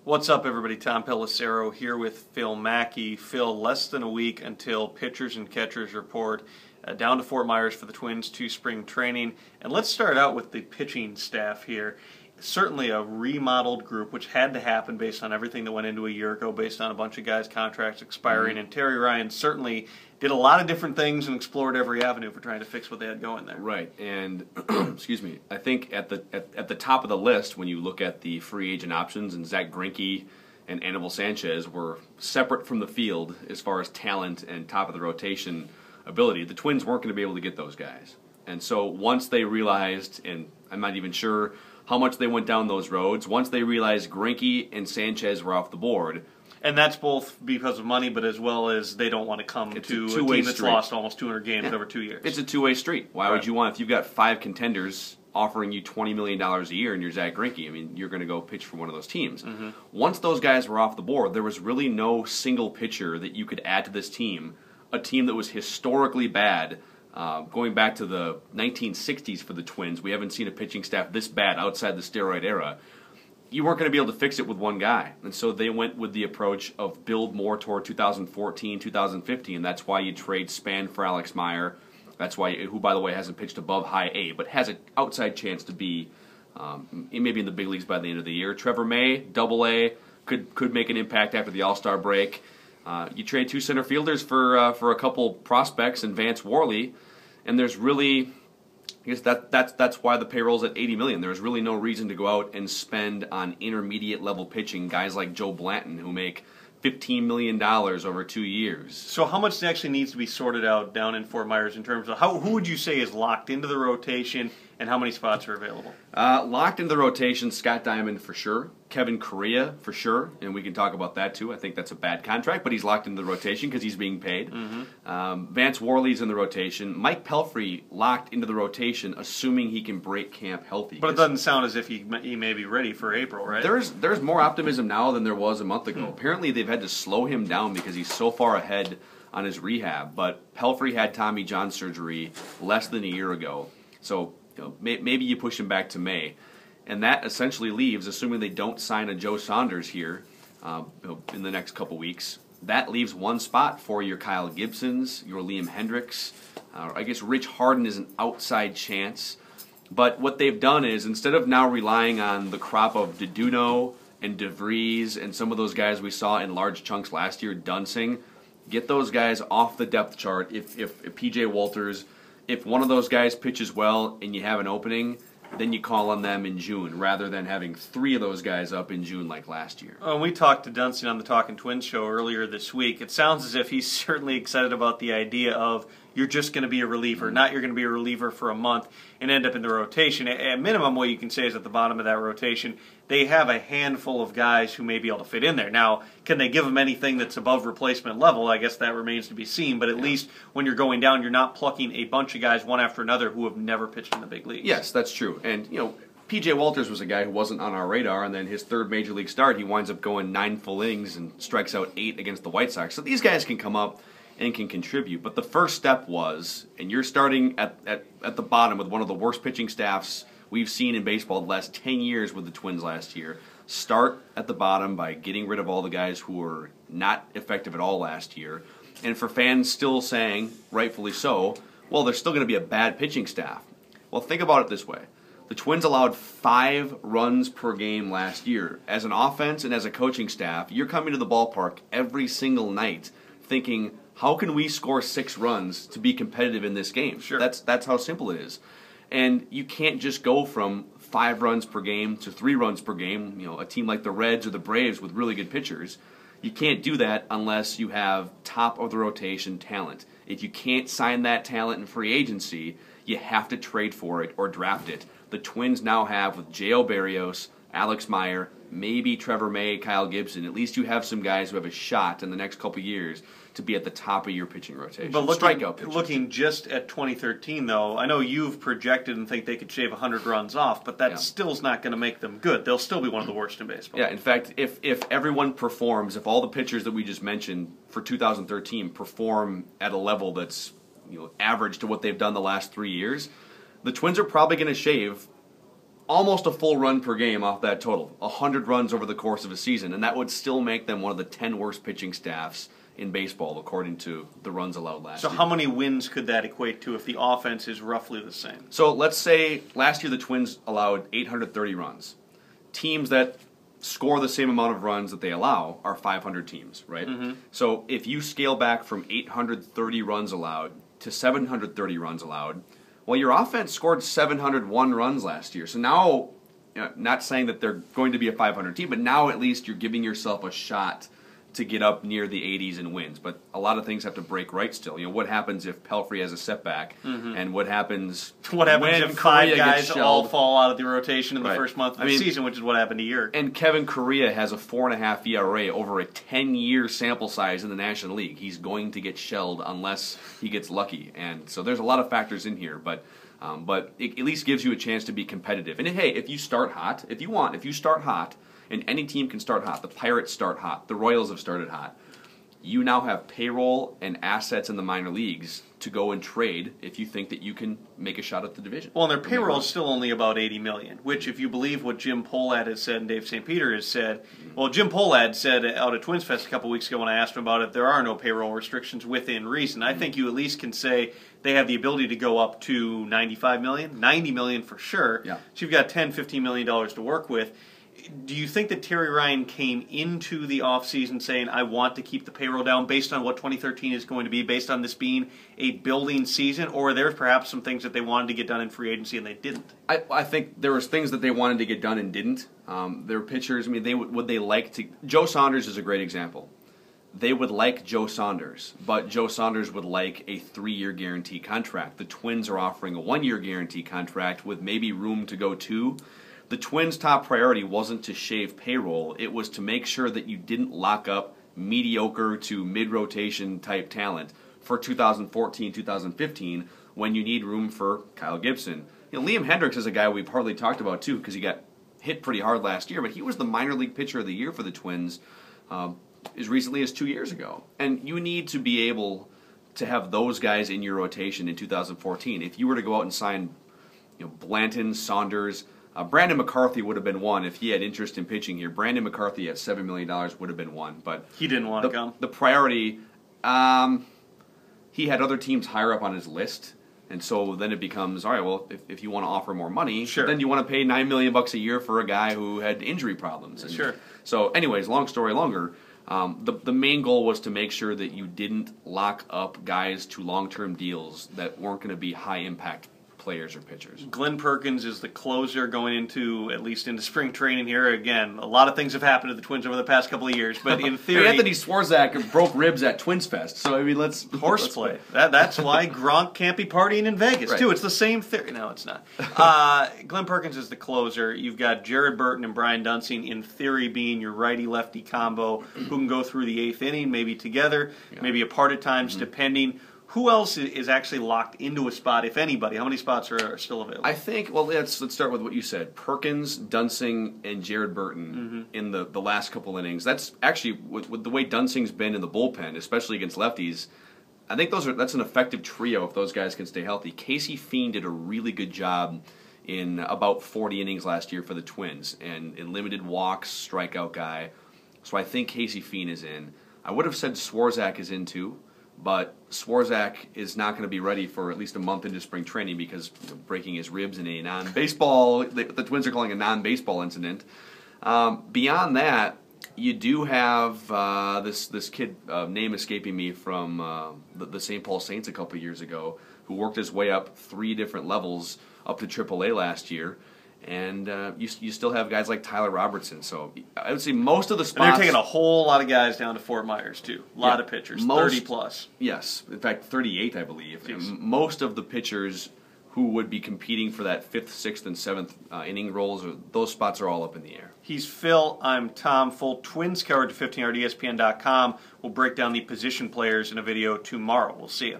What's up, everybody? Tom Pelissero here with Phil Mackey. Phil, less than a week until pitchers and catchers report down to Fort Myers for the Twins to spring training. And let's start out with the pitching staff here. Certainly a remodeled group, which had to happen based on everything that went into a year ago, based on a bunch of guys' contracts expiring. And Terry Ryan certainly did a lot of different things and explored every avenue for trying to fix what they had going there. Right, and excuse me, I think at the top of the list, when you look at the free agent options, and Zach Greinke and Anibal Sanchez were separate from the field as far as talent and top of the rotation ability, the Twins weren't going to be able to get those guys. And so once they realized, and I'm not even sure how much they went down those roads, once they realized Greinke and Sanchez were off the board. And that's both because of money, but as well as they don't want to come to a team that's lost almost 200 games over 2 years. It's a two-way street. Why would you want, if you've got 5 contenders offering you $20 million a year and you're Zach Greinke, I mean, you're going to go pitch for one of those teams. Once those guys were off the board, there was really no single pitcher that you could add to this team, a team that was historically bad. Going back to the 1960s for the Twins, we haven't seen a pitching staff this bad outside the steroid era. You weren't going to be able to fix it with one guy. And so they went with the approach of build more toward 2014, 2015. And that's why you trade Span for Alex Meyer. That's why, who, by the way, hasn't pitched above high A, but has an outside chance to be maybe in the big leagues by the end of the year. Trevor May, Double A, could make an impact after the All-Star break. You trade 2 center fielders for a couple prospects and Vance Worley, and there's really, I guess that's why the payroll's at $80 million. There's really no reason to go out and spend on intermediate level pitching, guys like Joe Blanton who make $15 million over 2 years. So how much actually needs to be sorted out down in Fort Myers in terms of who would you say is locked into the rotation and how many spots are available? Locked into the rotation, Scott Diamond for sure. Kevin Correa for sure, and we can talk about that too. I think that's a bad contract, but he's locked into the rotation because he's being paid. Vance Worley's in the rotation. Mike Pelfrey locked into the rotation, assuming he can break camp healthy. But it doesn't sound as if he may be ready for April, right? There's more optimism now than there was a month ago. Apparently they've had to slow him down because he's so far ahead on his rehab. But Pelfrey had Tommy John surgery less than a year ago, so maybe you push him back to May. And that essentially leaves, assuming they don't sign a Joe Saunders here in the next couple weeks, that leaves one spot for your Kyle Gibsons, your Liam Hendricks. I guess Rich Harden is an outside chance. But what they've done is, instead of now relying on the crop of DeDuno and DeVries and some of those guys we saw in large chunks last year, Dunsing, get those guys off the depth chart. If P.J. Walters, if one of those guys pitches well and you have an opening, then you call on them in June, rather than having 3 of those guys up in June like last year. We talked to Dunston on the Talkin' Twins show earlier this week. It sounds as if he's certainly excited about the idea of you're just going to be a reliever, not you're going to be a reliever for a month and end up in the rotation. At minimum, what you can say is at the bottom of that rotation, they have a handful of guys who may be able to fit in there. Now, can they give them anything that's above replacement level? I guess that remains to be seen, but at least when you're going down, you're not plucking a bunch of guys one after another who have never pitched in the big leagues. Yes, that's true. And, P.J. Walters was a guy who wasn't on our radar, and then his 3rd Major League start, he winds up going 9 full innings and strikes out 8 against the White Sox. So these guys can come up and can contribute. But the first step was, and you're starting at the bottom with one of the worst pitching staffs we've seen in baseball the last 10 years with the Twins last year. Start at the bottom by getting rid of all the guys who were not effective at all last year. And for fans still saying, rightfully so, well, there's still going to be a bad pitching staff. Well, think about it this way. The Twins allowed 5 runs per game last year. As an offense and as a coaching staff, you're coming to the ballpark every single night thinking, how can we score 6 runs to be competitive in this game? Sure. That's how simple it is. And you can't just go from 5 runs per game to 3 runs per game. A team like the Reds or the Braves with really good pitchers, you can't do that unless you have top of the rotation talent. If you can't sign that talent in free agency, you have to trade for it or draft it. The Twins now have, with J.O. Berrios, Alex Meyer, maybe Trevor May, Kyle Gibson, at least you have some guys who have a shot in the next couple years to be at the top of your pitching rotation. But looking just at 2013, though, I know you've projected and think they could shave 100 runs off, but that still's not going to make them good. They'll still be one of the worst in baseball. Yeah, in fact, if everyone performs, if all the pitchers that we just mentioned for 2013 perform at a level that's average to what they've done the last 3 years, the Twins are probably going to shave almost a full run per game off that total. 100 runs over the course of a season, and that would still make them one of the 10 worst pitching staffs in baseball, according to the runs allowed last year. So how many wins could that equate to if the offense is roughly the same? So let's say last year the Twins allowed 830 runs. Teams that score the same amount of runs that they allow are 500 teams, right? Mm-hmm. So if you scale back from 830 runs allowed to 730 runs allowed, well, your offense scored 701 runs last year. So now, not saying that they're going to be a 500 team, but now at least you're giving yourself a shot to get up near the 80s and wins. But a lot of things have to break right still. What happens if Pelfrey has a setback, and what happens when if five guys all fall out of the rotation in the first month of the season, which is what happened a year ago. And Kevin Correa has a 4.5 ERA over a 10-year sample size in the National League. He's going to get shelled unless he gets lucky. And so there's a lot of factors in here, but it at least gives you a chance to be competitive. And hey, if you start hot, if you start hot, and any team can start hot. The Pirates start hot. The Royals have started hot. You now have payroll and assets in the minor leagues to go and trade if you think that you can make a shot at the division. Well, and their payroll is still only about $80 million, which, if you believe what Jim Pohlad has said and Dave St. Peter has said, well, Jim Pohlad said out at Twins Fest a couple weeks ago when I asked him about it, there are no payroll restrictions within reason. I think you at least can say they have the ability to go up to $95 million, $90 million for sure. Yeah. So you've got $10, $15 million to work with. Do you think that Terry Ryan came into the offseason saying, I want to keep the payroll down based on what 2013 is going to be, based on this being a building season, or there's perhaps some things that they wanted to get done in free agency and they didn't? I think there was things that they wanted to get done and didn't. Their pitchers, would they like to... Joe Saunders is a great example. They would like Joe Saunders, but Joe Saunders would like a 3-year guarantee contract. The Twins are offering a 1-year guarantee contract with maybe room to go 2. The Twins' top priority wasn't to shave payroll. It was to make sure that you didn't lock up mediocre to mid-rotation type talent for 2014, 2015 when you need room for Kyle Gibson. Liam Hendricks is a guy we've hardly talked about, too, because he got hit pretty hard last year, but he was the minor league pitcher of the year for the Twins as recently as 2 years ago. And you need to be able to have those guys in your rotation in 2014. If you were to go out and sign Blanton, Saunders... Brandon McCarthy would have been one if he had interest in pitching here. Brandon McCarthy at $7 million would have been one, but he didn't want to come. The priority, he had other teams higher up on his list, and so then it becomes, all right, well, if you want to offer more money, sure. Then you want to pay $9 million a year for a guy who had injury problems. And sure. So, anyways, long story longer, the main goal was to make sure that you didn't lock up guys to long-term deals that weren't going to be high-impact players or pitchers. Glenn Perkins is the closer going at least into spring training here. Again, a lot of things have happened to the Twins over the past couple of years, but in theory... Anthony Swarzak broke ribs at Twins Fest, so let's... Horseplay. That's why Gronk can't be partying in Vegas, right. Too. It's the same theory. No, it's not. Glenn Perkins is the closer. You've got Jared Burton and Brian Dunsing, in theory, being your righty-lefty combo who can go through the 8th inning, maybe together, maybe apart at times, depending... Who else is actually locked into a spot, if anybody? How many spots are still available? I think, well, let's start with what you said. Perkins, Dunsing, and Jared Burton in the last couple innings. That's actually, with the way Dunsing's been in the bullpen, especially against lefties, I think that's an effective trio if those guys can stay healthy. Casey Fiend did a really good job in about 40 innings last year for the Twins, and in limited walks, strikeout guy. So I think Casey Fiend is in. I would have said Swarzak is in too. But Swarzak is not going to be ready for at least a month into spring training because breaking his ribs in a non-baseball, the Twins are calling a non-baseball incident. Beyond that, you do have this kid, name escaping me, from the St. Paul Saints a couple years ago, who worked his way up 3 different levels up to AAA last year. And you still have guys like Tyler Robertson. So I would say most of the spots... And they're taking a whole lot of guys down to Fort Myers, too. A lot of pitchers, 30-plus. Yes. In fact, 38, I believe. Jeez. Most of the pitchers who would be competing for that 5th, 6th, and 7th inning roles, those spots are all up in the air. He's Phil. I'm Tom. Full Twins coverage at 1500ESPN.com. We'll break down the position players in a video tomorrow. We'll see you.